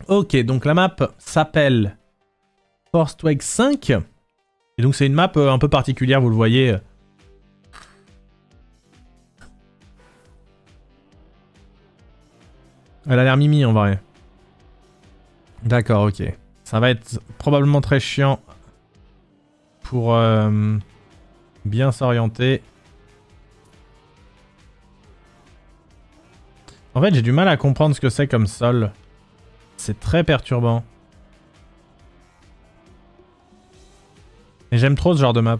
Ok, donc la map s'appelle Forced Wake 5. Et donc c'est une map un peu particulière, vous le voyez. Elle a l'air mimi en vrai. D'accord, ok. Ça va être probablement très chiant pour bien s'orienter. En fait, j'ai du mal à comprendre ce que c'est comme sol. C'est très perturbant. Et j'aime trop ce genre de map.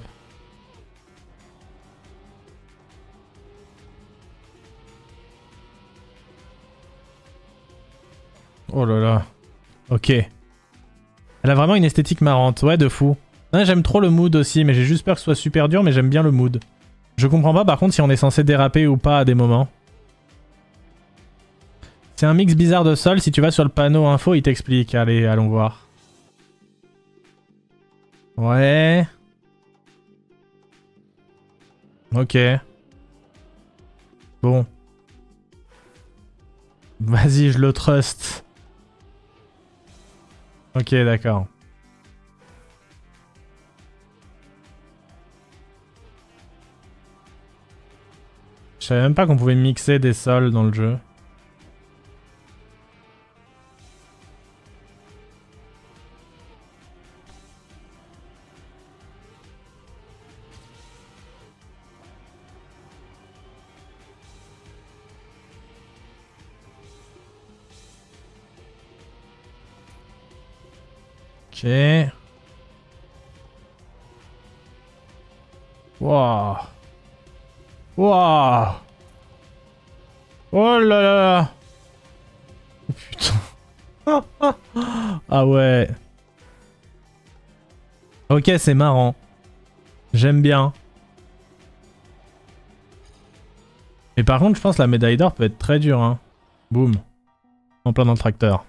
Oh là là. Ok. Elle a vraiment une esthétique marrante. Ouais, de fou. J'aime trop le mood aussi, mais j'ai juste peur que ce soit super dur, mais j'aime bien le mood. Je comprends pas par contre si on est censé déraper ou pas à des moments. C'est un mix bizarre de sol. Si tu vas sur le panneau info, il t'explique. Allez, allons voir. Ouais. Ok. Bon. Vas-y, je le trust. Ok, d'accord. Je savais même pas qu'on pouvait mixer des sols dans le jeu. Ok. Wow. Wow. Oh là là. Oh putain. Ah ouais. Ok, c'est marrant. J'aime bien. Mais par contre, je pense que la médaille d'or peut être très dure, hein. Boum. En plein dans le tracteur.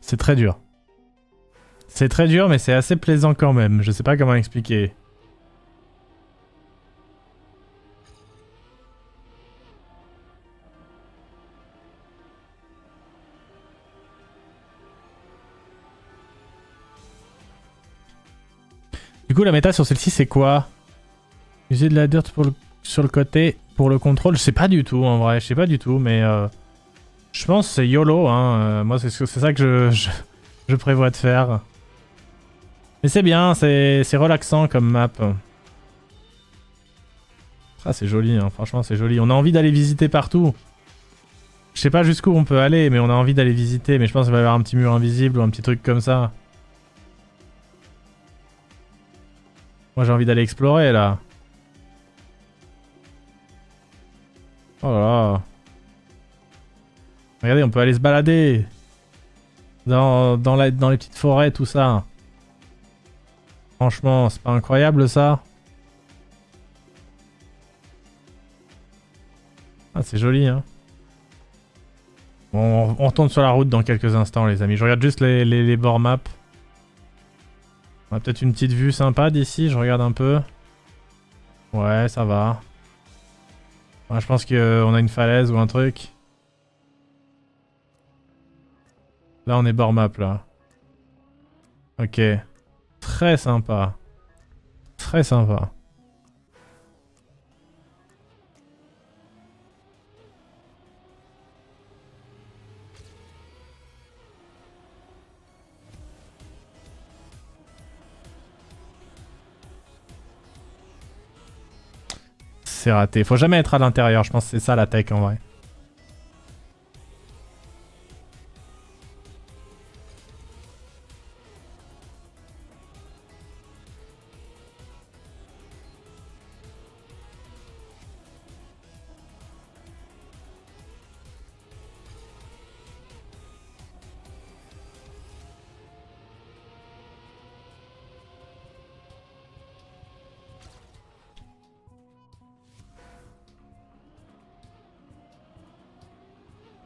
C'est très dur. C'est très dur, mais c'est assez plaisant quand même. Je sais pas comment expliquer. Du coup, la méta sur celle-ci, c'est quoi? User de la dirt sur le côté pour le contrôle. Je sais pas du tout, en vrai. Je sais pas du tout, mais... je pense que c'est YOLO, hein. Moi, c'est ça que je prévois de faire. Mais c'est bien, c'est relaxant comme map. Ah, c'est joli, hein. Franchement, c'est joli. On a envie d'aller visiter partout. Je sais pas jusqu'où on peut aller, mais on a envie d'aller visiter. Mais je pense qu'il va y avoir un petit mur invisible ou un petit truc comme ça. Moi, j'ai envie d'aller explorer, là. Oh là là. Regardez, on peut aller se balader. Dans les petites forêts, tout ça. Franchement, c'est pas incroyable, ça? Ah, c'est joli, hein. Bon, on retourne sur la route dans quelques instants, les amis. Je regarde juste les bords map. On a peut-être une petite vue sympa d'ici, je regarde un peu. Ouais, ça va. Ouais, je pense qu'on a une falaise ou un truc. Là, on est bord map, là. Ok. Très sympa. Très sympa. C'est raté. Faut jamais être à l'intérieur, je pense que c'est ça la tech en vrai.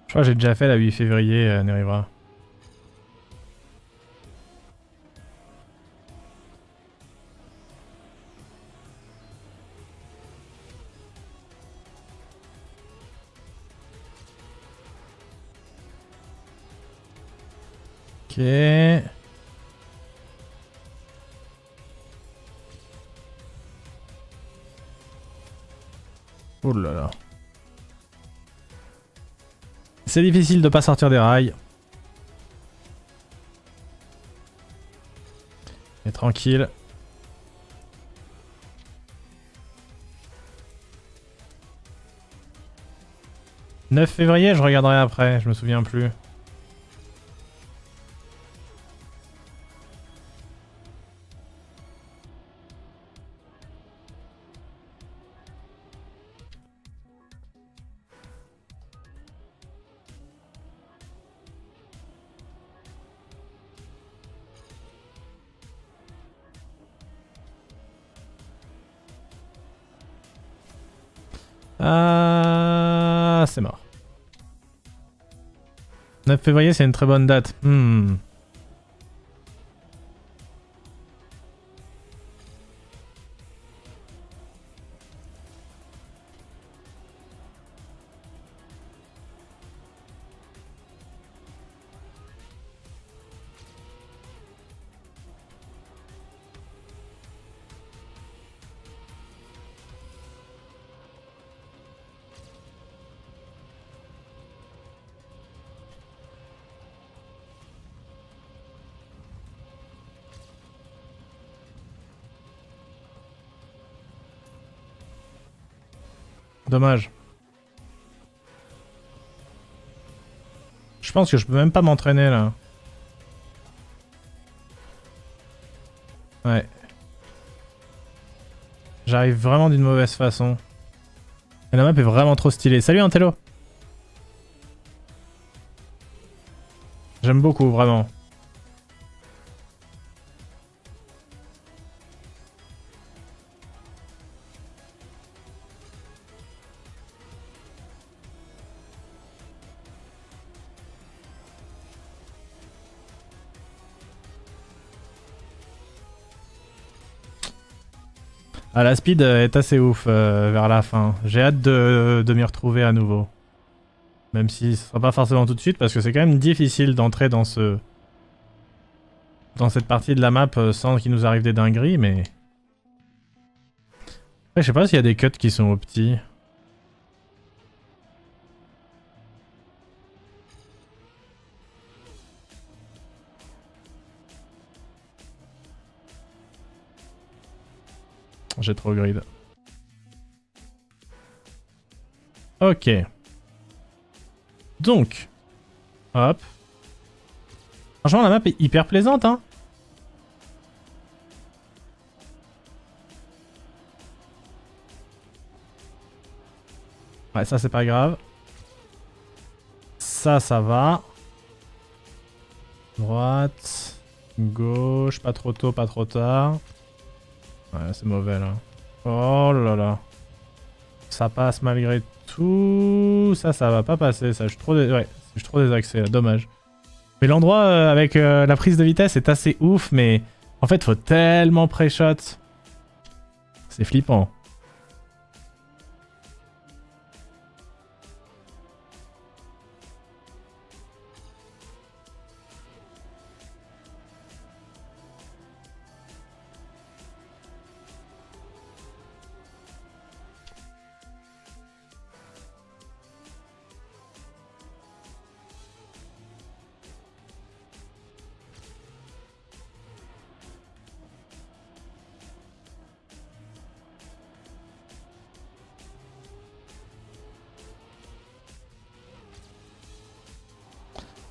Je crois que j'ai déjà fait la 8 février, Nerivra. Ok. Oh là là. C'est difficile de pas sortir des rails. Mais tranquille. « 9 février, je regarderai après, je me souviens plus. Ah, c'est mort. 9 février, c'est une très bonne date. Dommage. Je pense que je peux même pas m'entraîner là. Ouais. J'arrive vraiment d'une mauvaise façon. Et la map est vraiment trop stylée. Salut Antello. J'aime beaucoup, vraiment. Ah, la speed est assez ouf vers la fin. J'ai hâte de m'y retrouver à nouveau. Même si ce sera pas forcément tout de suite parce que c'est quand même difficile d'entrer dans cette partie de la map sans qu'il nous arrive des dingueries, mais... Après, je sais pas s'il y a des cuts qui sont optis. J'ai trop grid. Ok. Donc. Hop. Franchement, la map est hyper plaisante, hein. Ouais, ça c'est pas grave. Ça va. Droite. Gauche. Pas trop tôt, pas trop tard. Ouais, c'est mauvais là. Oh là là. Ça passe malgré tout. Ça va pas passer. Ça, je suis trop, ouais, je suis trop désaxé là. Dommage. Mais l'endroit avec la prise de vitesse est assez ouf, mais en fait, faut tellement pré-shot. C'est flippant.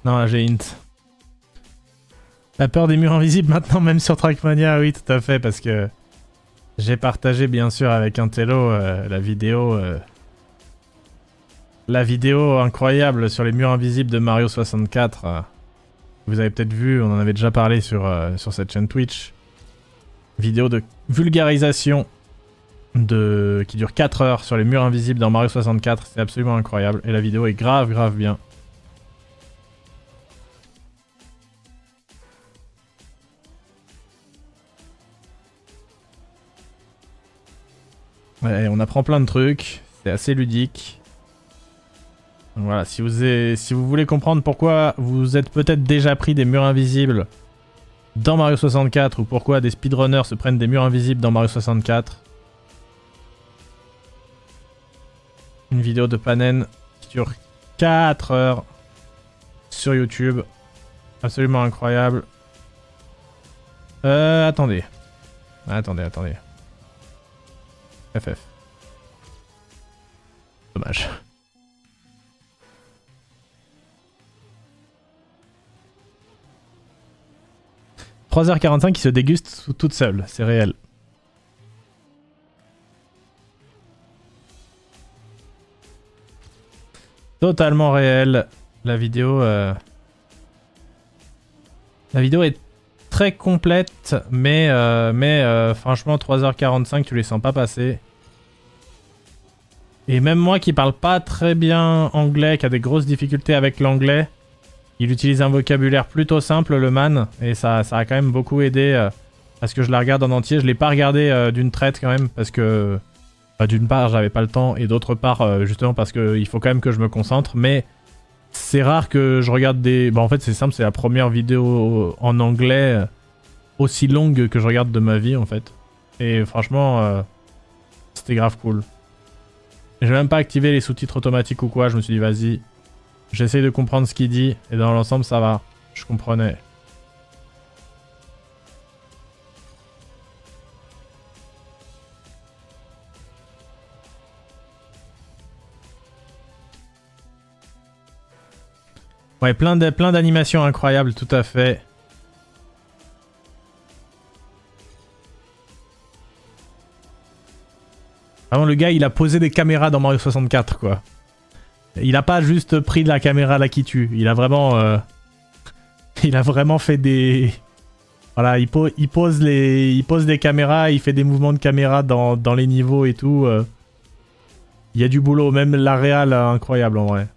Non, là j'ai hint. La peur des murs invisibles maintenant, même sur Trackmania, oui, tout à fait, parce que j'ai partagé bien sûr avec Intello la vidéo incroyable sur les murs invisibles de Mario 64. Vous avez peut-être vu, on en avait déjà parlé sur cette chaîne Twitch. Vidéo de vulgarisation qui dure 4 heures sur les murs invisibles dans Mario 64, c'est absolument incroyable. Et la vidéo est grave bien. Ouais, on apprend plein de trucs, c'est assez ludique. Donc voilà, si vous voulez comprendre pourquoi vous êtes peut-être déjà pris des murs invisibles dans Mario 64 ou pourquoi des speedrunners se prennent des murs invisibles dans Mario 64, une vidéo de Panen qui dure 4 heures sur YouTube. Absolument incroyable. Attendez. Attendez. FF. Dommage. « 3h45 qui se déguste toute seule, c'est réel. » Totalement réel. La vidéo est très complète, mais franchement 3h45 tu les sens pas passer. Et même moi qui parle pas très bien anglais, qui a des grosses difficultés avec l'anglais, il utilise un vocabulaire plutôt simple, le man, et ça a quand même beaucoup aidé à ce que je la regarde en entier. Je l'ai pas regardé d'une traite quand même, parce que d'une part j'avais pas le temps, et d'autre part justement parce qu'il faut quand même que je me concentre, mais c'est rare que je regarde des... Bah en fait c'est simple, c'est la première vidéo en anglais aussi longue que je regarde de ma vie en fait. Et franchement, c'était grave cool. J'ai même pas activé les sous-titres automatiques ou quoi, je me suis dit vas-y, j'essaye de comprendre ce qu'il dit, et dans l'ensemble ça va, je comprenais. Ouais, plein d'animations incroyables, tout à fait. Vraiment, le gars, il a posé des caméras dans Mario 64, quoi. Il a pas juste pris de la caméra là qui tue. Il a vraiment... il a vraiment fait des... Voilà, il pose des caméras, il fait des mouvements de caméra dans les niveaux et tout. Il y a du boulot, même la réal, incroyable en vrai.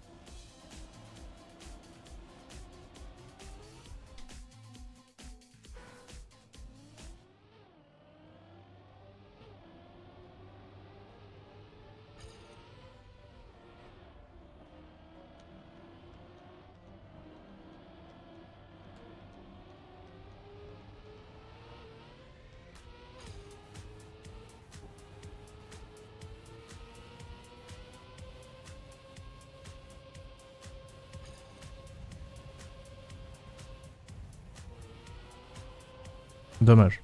Dommage.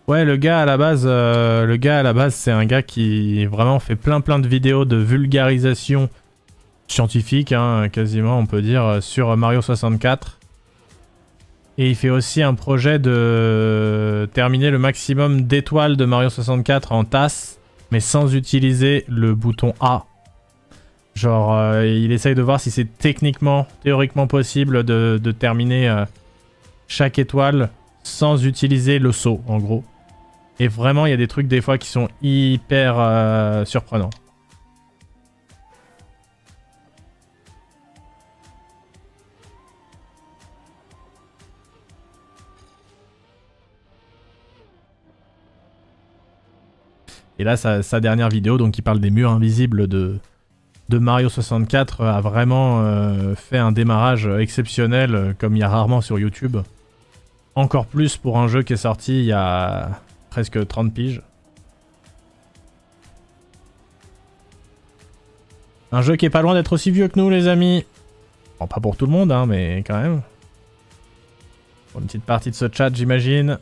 Ouais, le gars à la base, c'est un gars qui vraiment fait plein de vidéos de vulgarisation scientifique, hein, quasiment on peut dire, sur Mario 64. Et il fait aussi un projet de terminer le maximum d'étoiles de Mario 64 en tasse, mais sans utiliser le bouton A. Genre, il essaye de voir si c'est théoriquement possible de terminer chaque étoile sans utiliser le saut, en gros. Et vraiment, il y a des trucs des fois qui sont hyper surprenants. Et là, sa dernière vidéo, donc il parle des murs invisibles de Mario 64, a vraiment fait un démarrage exceptionnel, comme il y a rarement sur YouTube. Encore plus pour un jeu qui est sorti il y a presque 30 piges. Un jeu qui est pas loin d'être aussi vieux que nous, les amis. Bon, pas pour tout le monde, hein, mais quand même. Pour une petite partie de ce chat, j'imagine.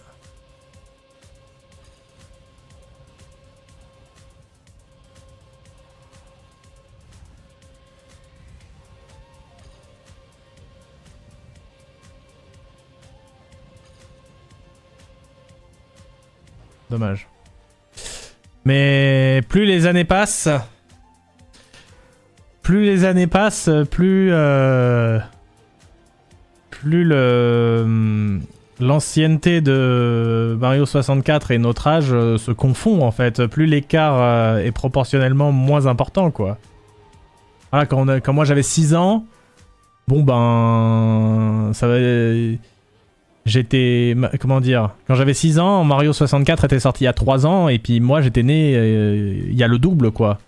Dommage. Mais plus les années passent, plus l'ancienneté de Mario 64 et notre âge se confond en fait. Plus l'écart est proportionnellement moins important, quoi. Voilà, quand moi j'avais 6 ans, bon ben... ça va... J'étais... Comment dire? Quand j'avais 6 ans, Mario 64 était sorti il y a 3 ans, et puis moi j'étais né il y a le double, quoi.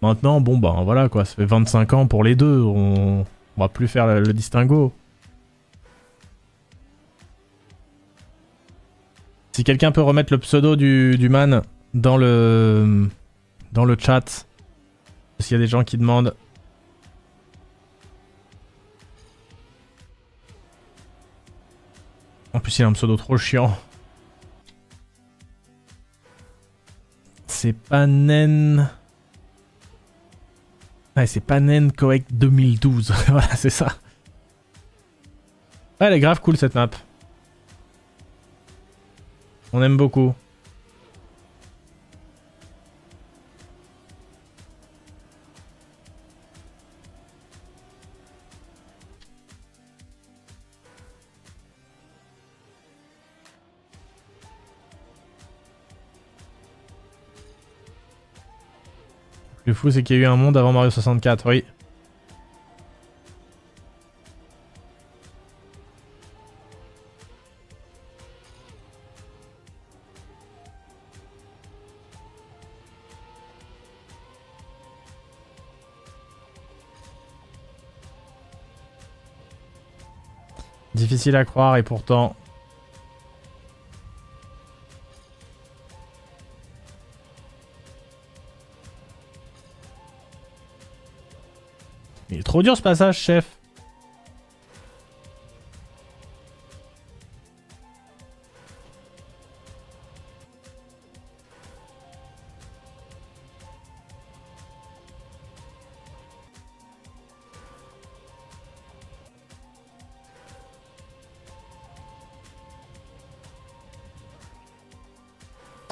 Maintenant, bon bah voilà quoi, ça fait 25 ans pour les deux, on va plus faire le distinguo. Si quelqu'un peut remettre le pseudo du man dans le chat, s'il y a des gens qui demandent. En plus il a un pseudo trop chiant. C'est Panen... Ouais, c'est Panen Coec 2012. Voilà, c'est ça. Ouais, elle est grave cool cette map. On aime beaucoup. Le fou, c'est qu'il y a eu un monde avant Mario 64, oui. Difficile à croire et pourtant... Il est trop dur ce passage, chef.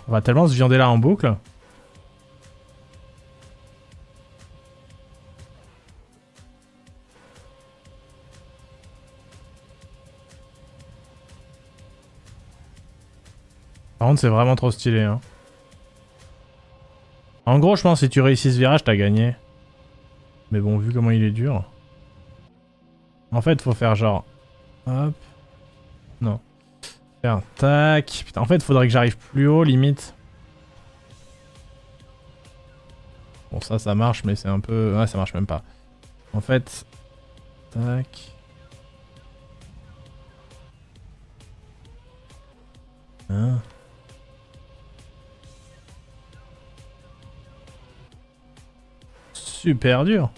On va tellement se viander là en boucle. Par contre, c'est vraiment trop stylé. Hein. En gros, je pense que si tu réussis ce virage, t'as gagné. Mais bon, vu comment il est dur... En fait, faut faire genre... Hop. Non. Faire tac. Putain, en fait, faudrait que j'arrive plus haut, limite. Bon, ça marche, mais c'est un peu... Ouais, ça marche même pas. En fait... Tac. Hein. Super dur.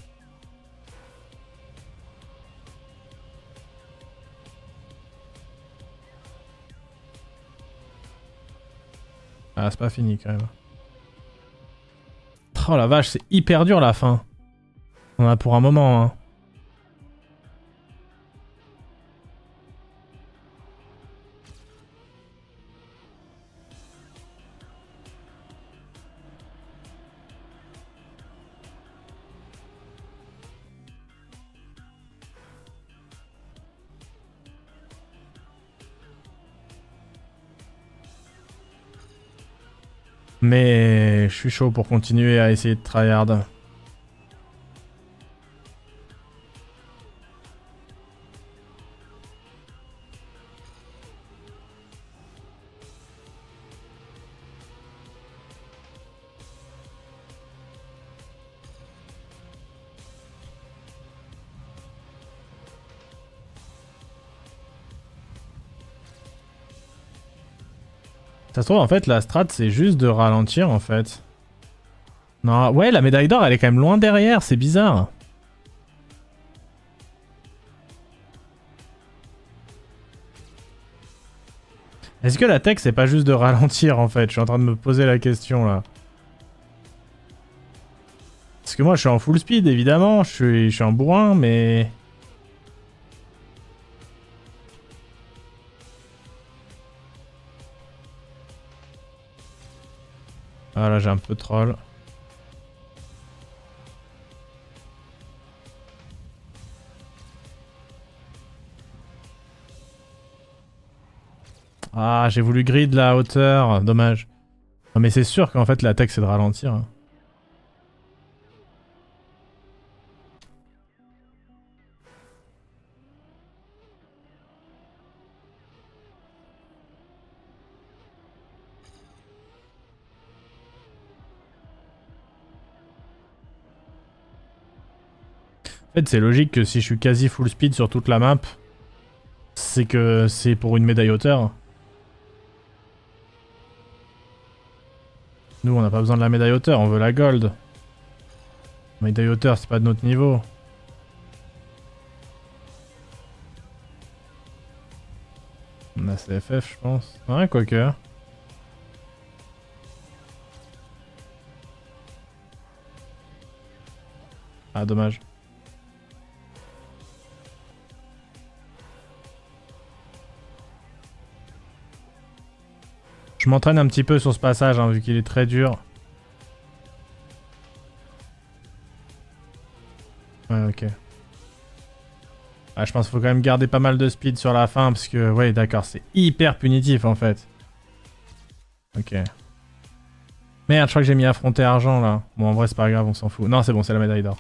Ah, c'est pas fini quand même. Oh la vache, c'est hyper dur la fin. On en a pour un moment, hein. Mais je suis chaud pour continuer à essayer de tryhard. Ça se trouve en fait la strat c'est juste de ralentir en fait. Non, ouais la médaille d'or elle est quand même loin derrière, c'est bizarre. Est-ce que la tech c'est pas juste de ralentir en fait? Je suis en train de me poser la question là. Parce que moi je suis en full speed évidemment, je suis un bourrin mais... Ah là j'ai un peu de troll. Ah j'ai voulu grid la hauteur, dommage. Non mais c'est sûr qu'en fait la tech c'est de ralentir. Hein. En fait, c'est logique que si je suis quasi full speed sur toute la map, c'est que c'est pour une médaille hauteur. Nous, on n'a pas besoin de la médaille hauteur, on veut la gold. Médaille hauteur, c'est pas de notre niveau. On a CFF, je pense. Ouais, quoique. Ah, dommage. Je m'entraîne un petit peu sur ce passage, hein, vu qu'il est très dur. Ouais, ok. Ah, je pense qu'il faut quand même garder pas mal de speed sur la fin, parce que, ouais, d'accord, c'est hyper punitif, en fait. Ok. Merde, je crois que j'ai mis affronter argent, là. Bon, en vrai, c'est pas grave, on s'en fout. Non, c'est bon, c'est la médaille d'or.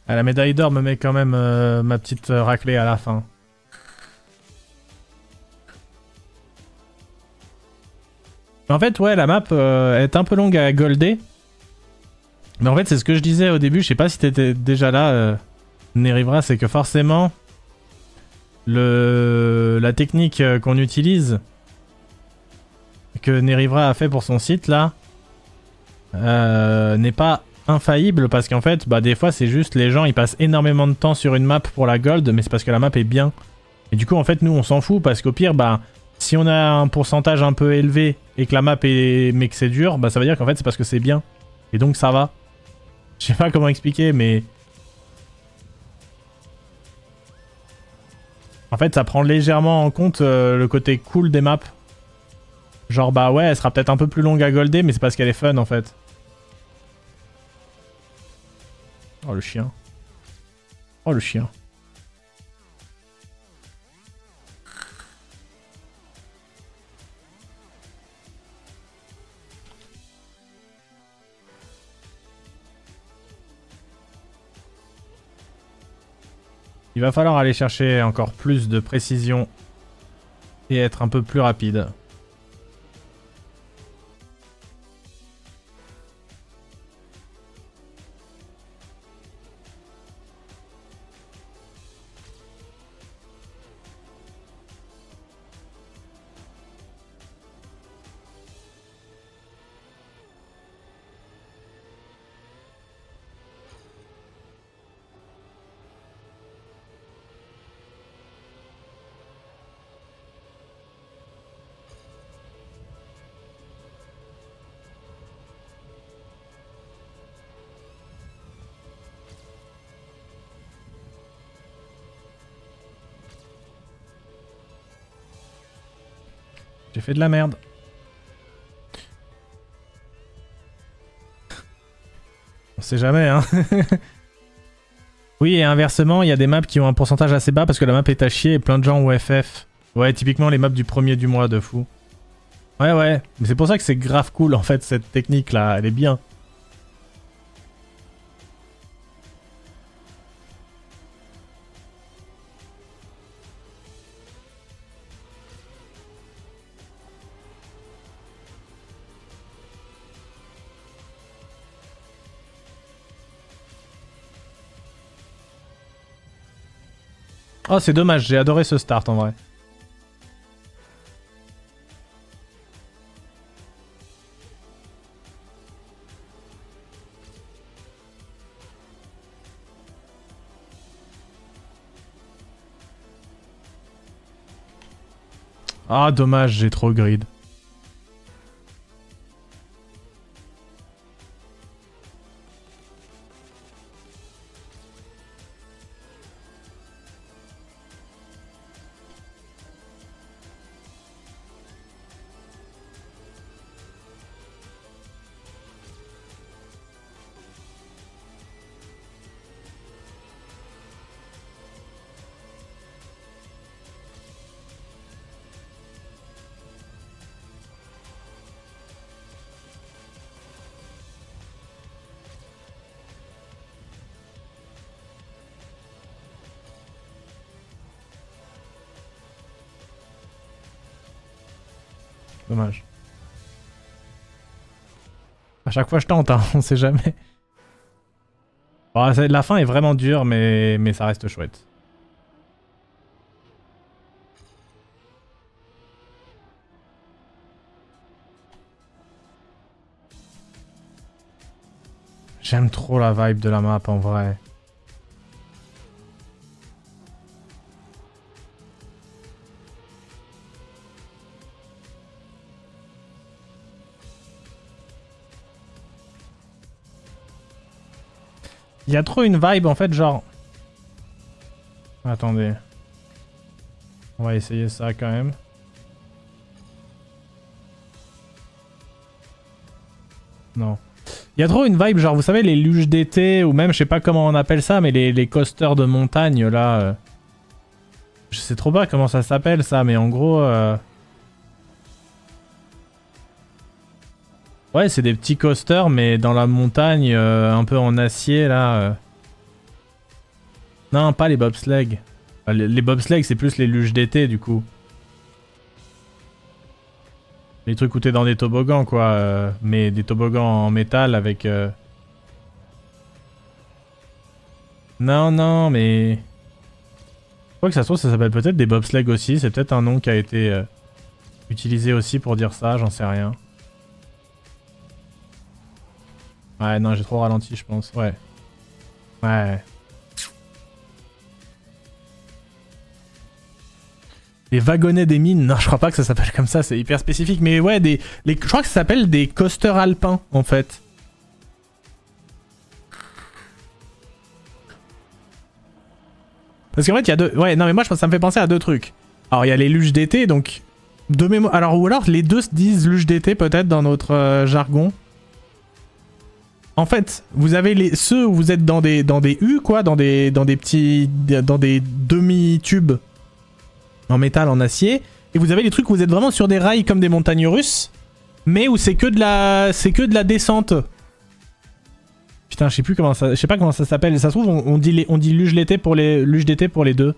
Ah, la médaille d'or me met quand même ma petite raclée à la fin. En fait, ouais, la map est un peu longue à golder. Mais en fait, c'est ce que je disais au début, je sais pas si t'étais déjà là, Nerivra, c'est que forcément, la technique qu'on utilise, que Nerivra a fait pour son site là, n'est pas infaillible parce qu'en fait, bah, des fois, c'est juste les gens ils passent énormément de temps sur une map pour la gold, mais c'est parce que la map est bien. Et du coup, en fait, nous on s'en fout parce qu'au pire, bah, si on a un pourcentage un peu élevé et que la map est. Mais que c'est dur, bah, ça veut dire qu'en fait, c'est parce que c'est bien. Et donc, ça va. Je sais pas comment expliquer, mais. En fait, ça prend légèrement en compte le côté cool des maps. Genre, bah ouais, elle sera peut-être un peu plus longue à golder, mais c'est parce qu'elle est fun en fait. Oh le chien. Oh le chien. Il va falloir aller chercher encore plus de précision et être un peu plus rapide. J'ai fait de la merde. On sait jamais, hein. Oui, et inversement, il y a des maps qui ont un pourcentage assez bas parce que la map est à chier et plein de gens ont FF. Ouais, typiquement les maps du premier du mois de fou. Ouais, ouais. Mais c'est pour ça que c'est grave cool, en fait, cette technique-là. Elle est bien. Oh, c'est dommage, j'ai adoré ce start en vrai. Ah, dommage, j'ai trop grid. Dommage. À chaque fois je tente, hein, on sait jamais. Bon, la fin est vraiment dure, mais ça reste chouette. J'aime trop la vibe de la map en vrai. Il y a trop une vibe en fait, genre... Attendez. On va essayer ça quand même. Non. Il y a trop une vibe, genre vous savez les luges d'été, ou même je sais pas comment on appelle ça, mais les coasters de montagne là. Je sais trop pas comment ça s'appelle ça, mais en gros... Ouais, c'est des petits coasters, mais dans la montagne, un peu en acier, là. Non, pas les bobsleighs. Enfin, les bobsleighs, c'est plus les luges d'été, du coup. Les trucs où t'es dans des toboggans, quoi. Mais des toboggans en métal avec... Non, non, mais... Je crois que ça se trouve, ça s'appelle peut-être des bobsleighs aussi. C'est peut-être un nom qui a été utilisé aussi pour dire ça, j'en sais rien. Ouais, non, j'ai trop ralenti, je pense. Ouais. Ouais. Les wagonnets des mines, non, je crois pas que ça s'appelle comme ça, c'est hyper spécifique. Mais ouais, je crois que ça s'appelle des coasters alpins, en fait. Parce qu'en fait, il y a deux... Ouais, non, mais moi, ça me fait penser à deux trucs. Alors, il y a les luges d'été, donc... De mémoire... Alors, ou alors, les deux se disent luges d'été, peut-être, dans notre jargon. En fait, vous avez ceux où vous êtes dans des U, quoi, dans des petits... Dans des demi-tubes en métal, en acier. Et vous avez les trucs où vous êtes vraiment sur des rails comme des montagnes russes, mais où c'est que de la descente. Putain, je sais plus comment ça... Je sais pas comment ça s'appelle. Ça se trouve, on dit luge d'été pour les deux.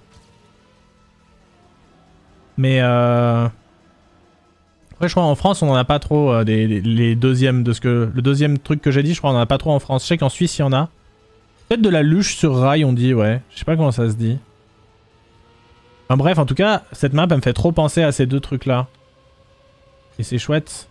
Mais après, je crois en France, on en a pas trop les deuxièmes de ce que... Le deuxième truc que j'ai dit, je crois on en a pas trop en France. Je sais qu'en Suisse, il y en a. Peut-être de la luge sur rail, on dit, ouais. Je sais pas comment ça se dit. Enfin bref, en tout cas, cette map, elle me fait trop penser à ces deux trucs-là. Et c'est chouette.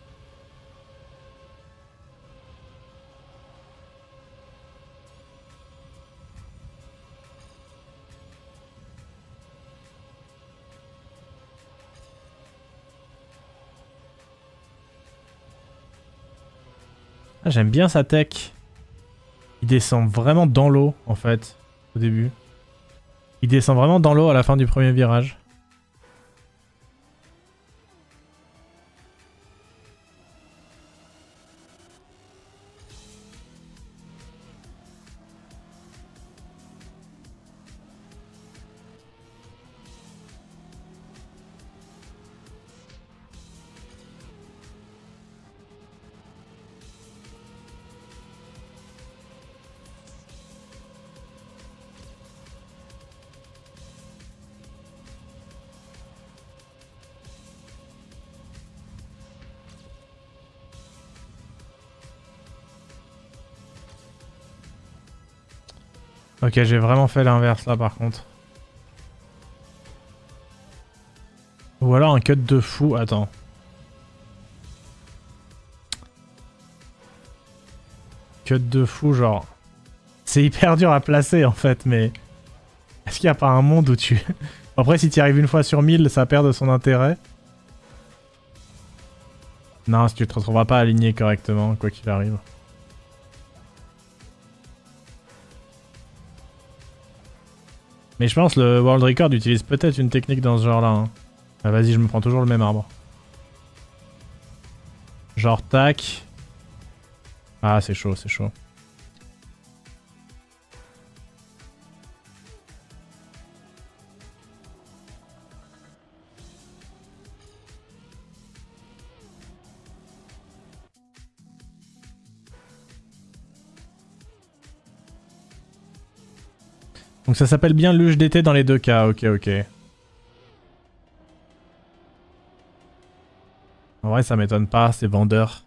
Ah, j'aime bien sa tech. Il descend vraiment dans l'eau, en fait, au début. Il descend vraiment dans l'eau à la fin du premier virage. Ok, j'ai vraiment fait l'inverse là par contre. Ou alors un cut de fou. Attends. Cut de fou, genre... C'est hyper dur à placer en fait, mais... Est-ce qu'il n'y a pas un monde où tu... Après, si tu y arrives une fois sur 1000, ça perd de son intérêt. Non, si tu te retrouveras pas aligné correctement, quoi qu'il arrive. Mais je pense le World Record utilise peut-être une technique dans ce genre-là. Hein. Ah, vas-y, je me prends toujours le même arbre. Genre tac. Ah, c'est chaud, c'est chaud. Donc ça s'appelle bien luge d'été dans les deux cas, ok ok. En vrai, ça m'étonne pas, c'est vendeur.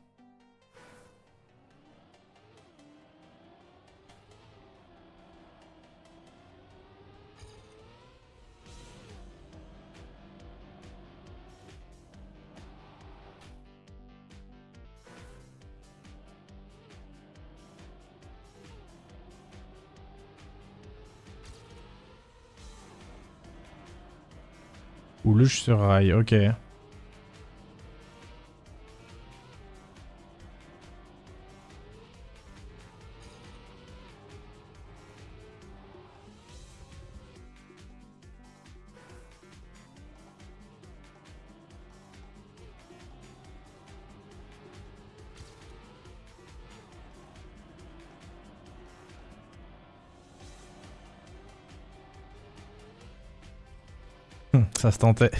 Ou luge sur rail, ok. Ça se tentait.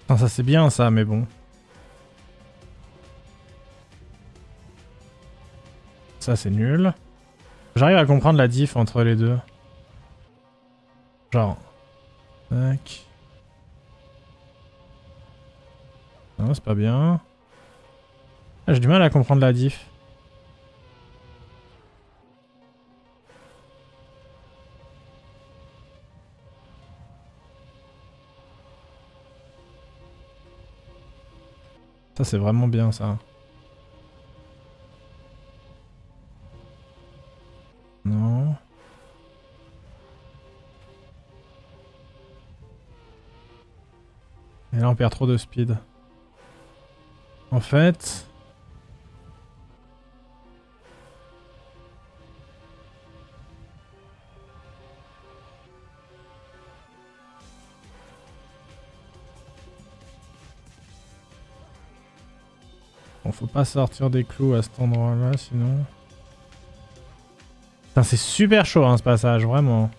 Non, ça c'est bien ça, mais bon. Ça c'est nul. J'arrive à comprendre la diff entre les deux. Genre... Tac. Non, c'est pas bien. Ah, j'ai du mal à comprendre la diff. Ça c'est vraiment bien ça. Non. Et là on perd trop de speed. En fait... Bon, faut pas sortir des clous à cet endroit-là, sinon... Putain, c'est super chaud hein, ce passage, vraiment.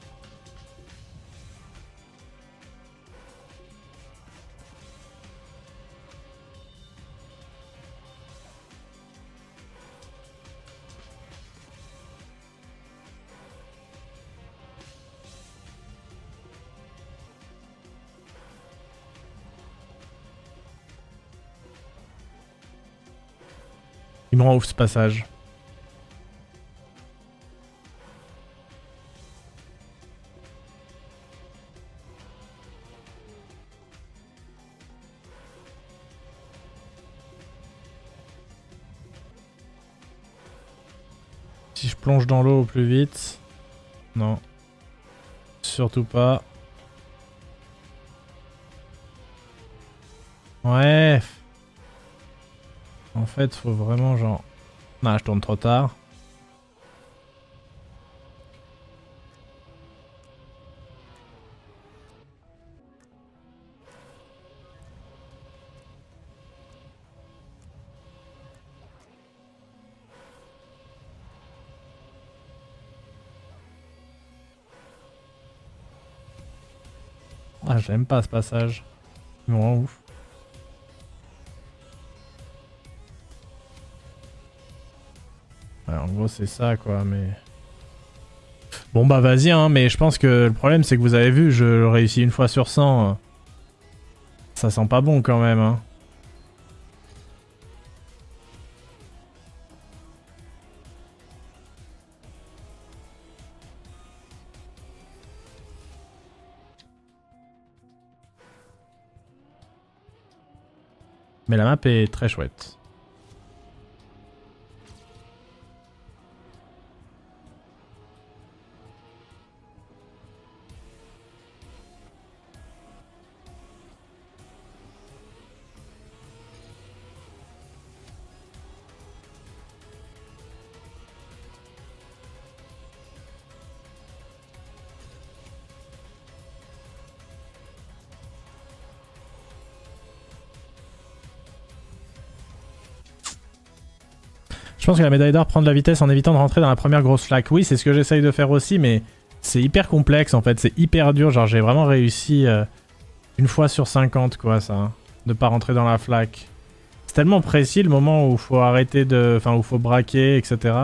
Il me rend ouf ce passage. Si je plonge dans l'eau au plus vite... Non. Surtout pas. Ouais. En fait, faut vraiment genre... Non, je tourne trop tard. Ah, j'aime pas ce passage. Il me rend ouf. Ouais, en gros, c'est ça, quoi, mais... Bon, bah, vas-y, hein, mais je pense que le problème, c'est que vous avez vu, je le réussis une fois sur 100. Ça sent pas bon, quand même, hein. Mais la map est très chouette. Je pense que la médaille d'or prend de la vitesse en évitant de rentrer dans la première grosse flaque. Oui, c'est ce que j'essaye de faire aussi, mais c'est hyper complexe en fait, c'est hyper dur. Genre j'ai vraiment réussi une fois sur 50 quoi ça, hein, de pas rentrer dans la flaque. C'est tellement précis le moment où faut arrêter de... Enfin où faut braquer, etc.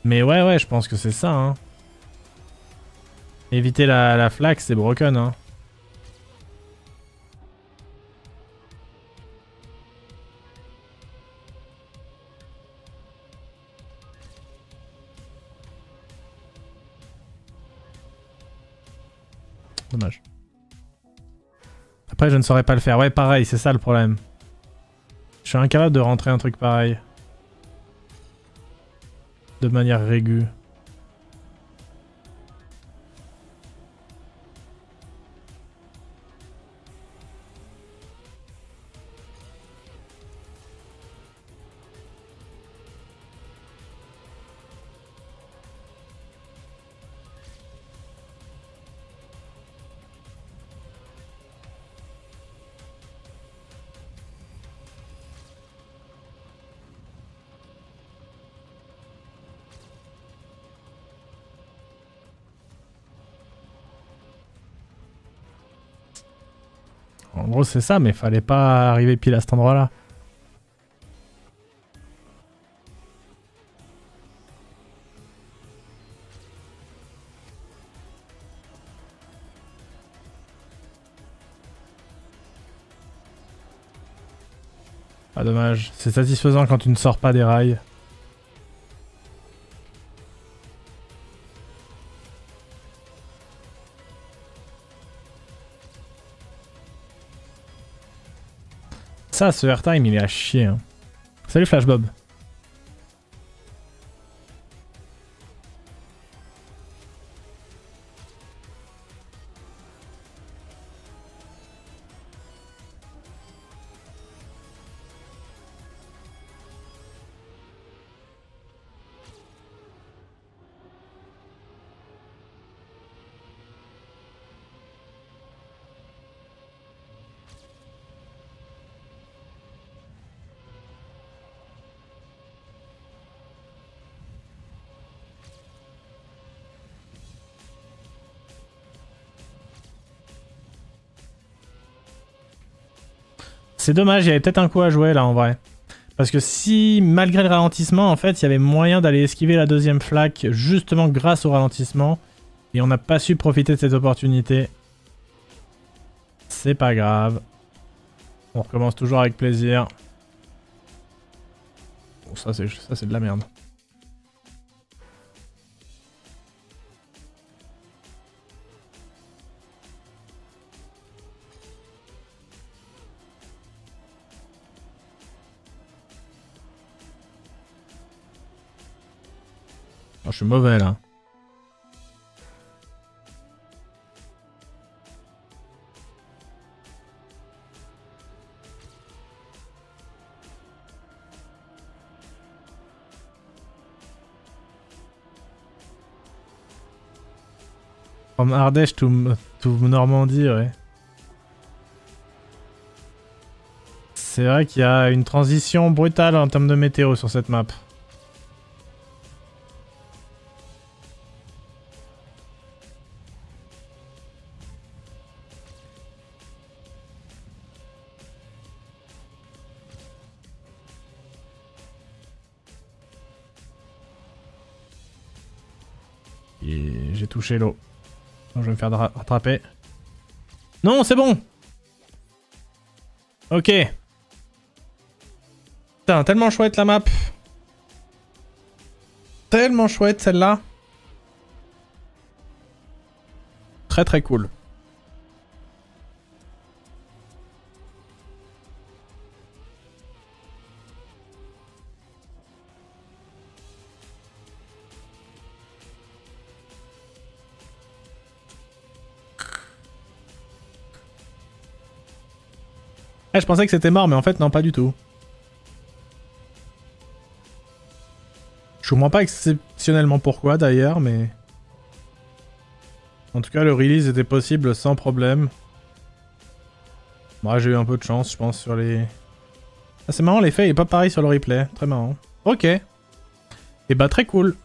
Mais ouais, je pense que c'est ça. Hein. Éviter la flaque, c'est broken. Hein. Dommage. Après, je ne saurais pas le faire. Ouais, pareil, c'est ça le problème. Je suis incapable de rentrer un truc pareil. De manière régule. En gros, c'est ça, mais fallait pas arriver pile à cet endroit-là. Ah, dommage. C'est satisfaisant quand tu ne sors pas des rails. Ça, ce airtime, il est à chier. Hein. Salut Flashbob. C'est dommage, il y avait peut-être un coup à jouer là en vrai. Parce que si, malgré le ralentissement, en fait, il y avait moyen d'aller esquiver la deuxième flaque justement grâce au ralentissement. Et on n'a pas su profiter de cette opportunité. C'est pas grave. On recommence toujours avec plaisir. Bon, ça c'est de la merde. Oh, je suis mauvais là. From Ardèche to Normandie, ouais. C'est vrai qu'il y a une transition brutale en termes de météo sur cette map. Et j'ai touché l'eau. Donc je vais me faire rattraper. Non, c'est bon! Ok. Putain, tellement chouette la map. Tellement chouette celle-là. Très très cool. Ah, je pensais que c'était mort, mais en fait, non, pas du tout. Je comprends pas exceptionnellement pourquoi, d'ailleurs, mais... En tout cas, le release était possible sans problème. Moi, j'ai eu un peu de chance, je pense, sur les... Ah, c'est marrant, l'effet est pas pareil sur le replay. Très marrant. Ok. Et bah, très cool.